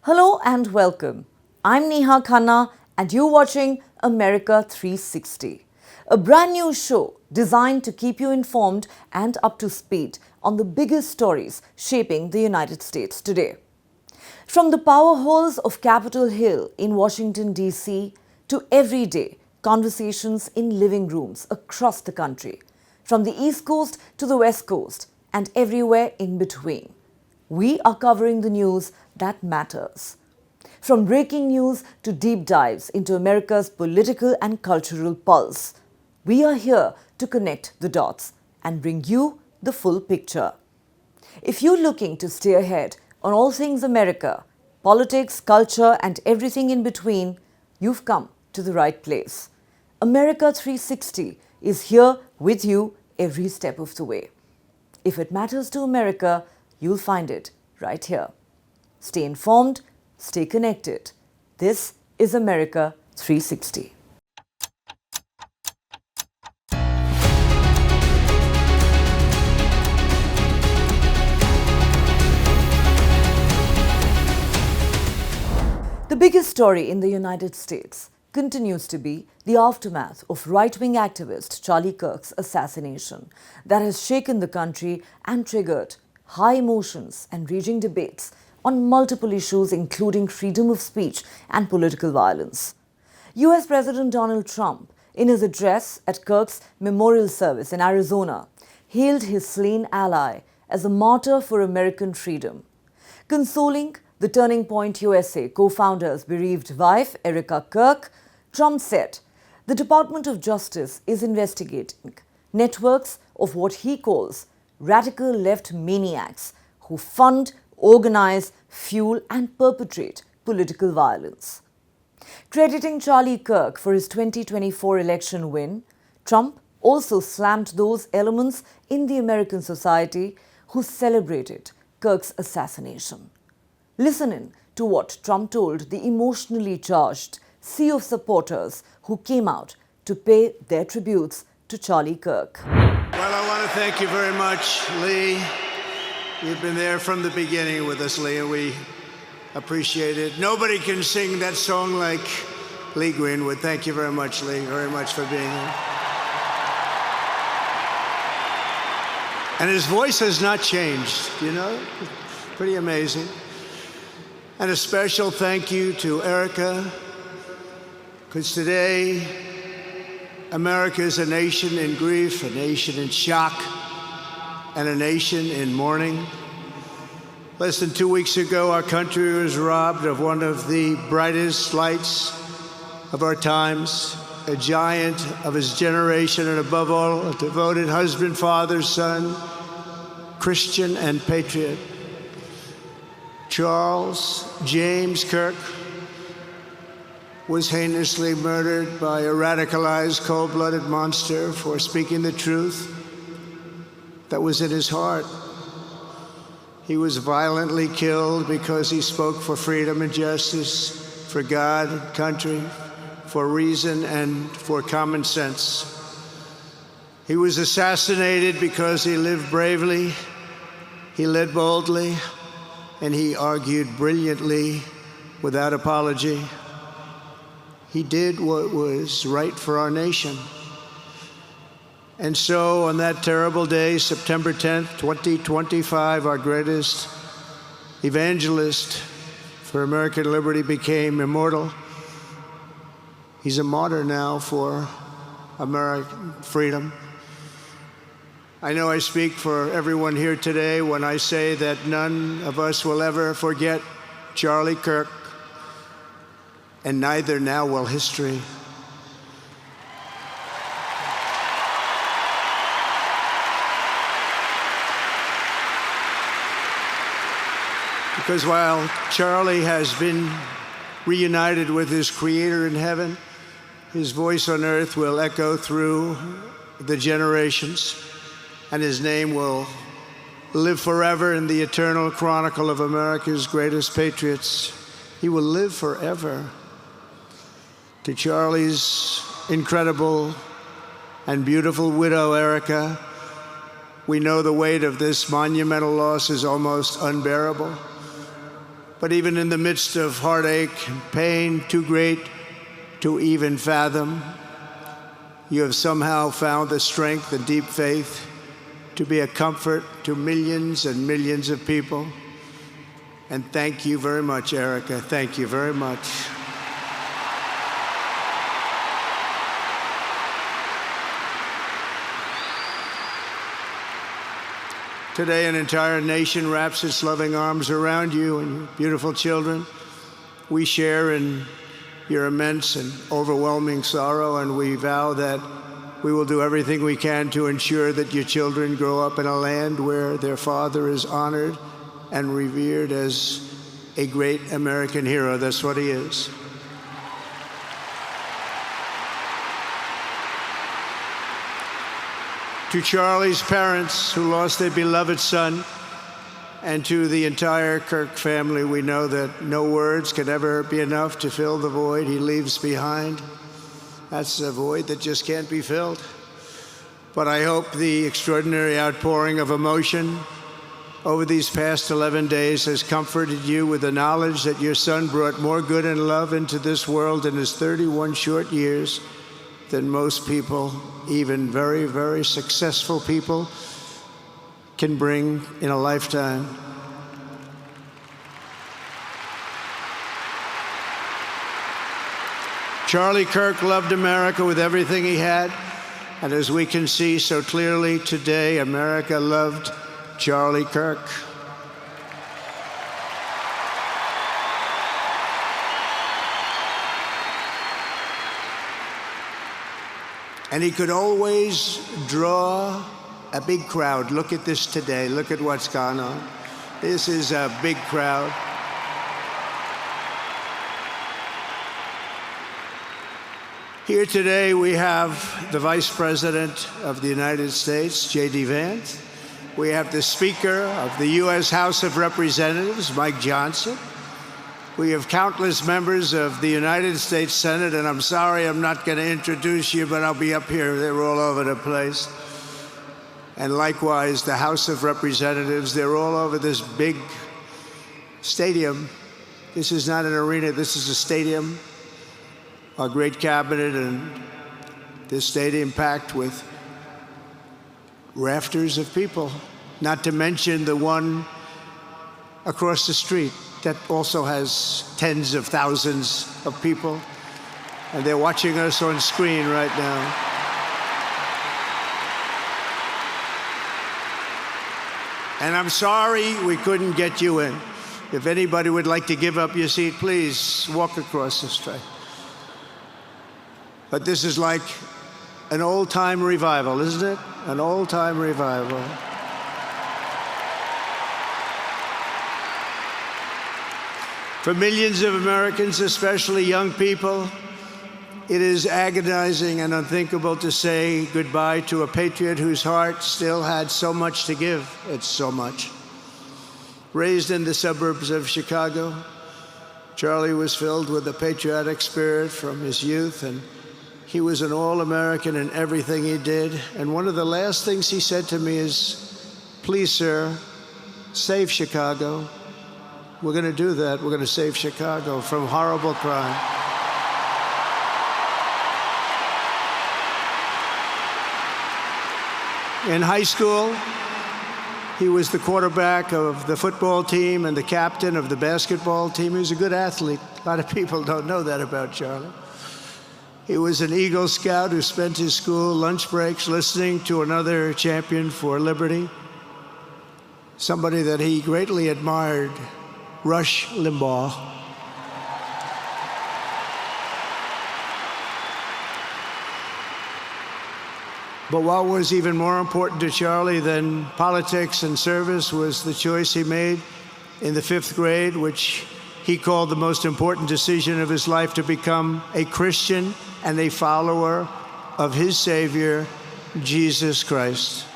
Hello and welcome. I'm Neha Khanna and you're watching America 360, a brand new show designed to keep you informed and up to speed on the biggest stories shaping the United States today. From the power halls of Capitol Hill in Washington, D.C., to everyday conversations in living rooms across the country, from the East Coast to the West Coast and everywhere in between, we are covering the news that matters. From breaking news to deep dives into America's political and cultural pulse, we are here to connect the dots and bring you the full picture. If you're looking to stay ahead on all things America, politics, culture, and everything in between, you've come to the right place. America 360 is here with you every step of the way. If it matters to America, you'll find it right here. Stay informed, stay connected. This is America 360. The biggest story in the United States continues to be the aftermath of right-wing activist Charlie Kirk's assassination that has shaken the country and triggered high emotions and raging debates on multiple issues including freedom of speech and political violence. US President Donald Trump, in his address at Kirk's memorial service in Arizona, hailed his slain ally as a martyr for American freedom. Consoling the Turning Point USA co-founder's bereaved wife, Erica Kirk, Trump said, "The Department of Justice is investigating networks of what he calls radical left maniacs who fund, organize, fuel and perpetrate political violence." Crediting Charlie Kirk for his 2024 election win, Trump also slammed those elements in the American society who celebrated Kirk's assassination. Listen in to what Trump told the emotionally charged sea of supporters who came out to pay their tributes to Charlie Kirk. Well, I want to thank you very much, Lee. You've been there from the beginning with us, Lee, and we appreciate it. Nobody can sing that song like Lee Greenwood. Thank you very much, Lee, very much for being here. And his voice has not changed, you know? Pretty amazing. And a special thank you to Erica, because today, America is a nation in grief, a nation in shock, and a nation in mourning. Less than 2 weeks ago, our country was robbed of one of the brightest lights of our times, a giant of his generation, and above all, a devoted husband, father, son, Christian, and patriot. Charles James Kirk was heinously murdered by a radicalized, cold-blooded monster for speaking the truth that was in his heart. He was violently killed because he spoke for freedom and justice, for God and country, for reason and for common sense. He was assassinated because he lived bravely, he led boldly, and he argued brilliantly without apology. He did what was right for our nation. And so on that terrible day, September 10th, 2025, our greatest evangelist for American liberty became immortal. He's a martyr now for American freedom. I know I speak for everyone here today when I say that none of us will ever forget Charlie Kirk, and neither now will history. Because while Charlie has been reunited with his Creator in heaven, his voice on earth will echo through the generations, and his name will live forever in the eternal chronicle of America's greatest patriots. He will live forever. To Charlie's incredible and beautiful widow, Erica, we know the weight of this monumental loss is almost unbearable. But even in the midst of heartache and pain too great to even fathom, you have somehow found the strength and deep faith to be a comfort to millions and millions of people. And thank you very much, Erica. Thank you very much. Today, an entire nation wraps its loving arms around you and your beautiful children. We share in your immense and overwhelming sorrow, and we vow that we will do everything we can to ensure that your children grow up in a land where their father is honored and revered as a great American hero. That's what he is. To Charlie's parents who lost their beloved son, and to the entire Kirk family, we know that no words can ever be enough to fill the void he leaves behind. That's a void that just can't be filled. But I hope the extraordinary outpouring of emotion over these past 11 days has comforted you with the knowledge that your son brought more good and love into this world in his 31 short years than most people, even very, very successful people, can bring in a lifetime. Charlie Kirk loved America with everything he had, and as we can see so clearly today, America loved Charlie Kirk. And he could always draw a big crowd. Look at this today. Look at what's gone on. This is a big crowd. Here today we have the Vice President of the United States, J.D. Vance. We have the Speaker of the U.S. House of Representatives, Mike Johnson. We have countless members of the United States Senate, and I'm sorry I'm not going to introduce you, but I'll be up here. They're all over the place. And likewise, the House of Representatives, they're all over this big stadium. This is not an arena, this is a stadium. Our great cabinet and this stadium packed with rafters of people, not to mention the one across the street that also has tens of thousands of people, and they're watching us on screen right now. And I'm sorry we couldn't get you in. If anybody would like to give up your seat, please walk across the street. But this is like an old-time revival, isn't it? An old-time revival. For millions of Americans, especially young people, it is agonizing and unthinkable to say goodbye to a patriot whose heart still had so much to give. It's so much. Raised in the suburbs of Chicago, Charlie was filled with a patriotic spirit from his youth, and he was an all-American in everything he did. And one of the last things he said to me is, "Please, sir, save Chicago." We're going to do that. We're going to save Chicago from horrible crime. In high school, he was the quarterback of the football team and the captain of the basketball team. He was a good athlete. A lot of people don't know that about Charlie. He was an Eagle Scout who spent his school lunch breaks listening to another champion for liberty, somebody that he greatly admired, Rush Limbaugh. But what was even more important to Charlie than politics and service was the choice he made in the 5th grade, which he called the most important decision of his life, to become a Christian and a follower of his Savior, Jesus Christ.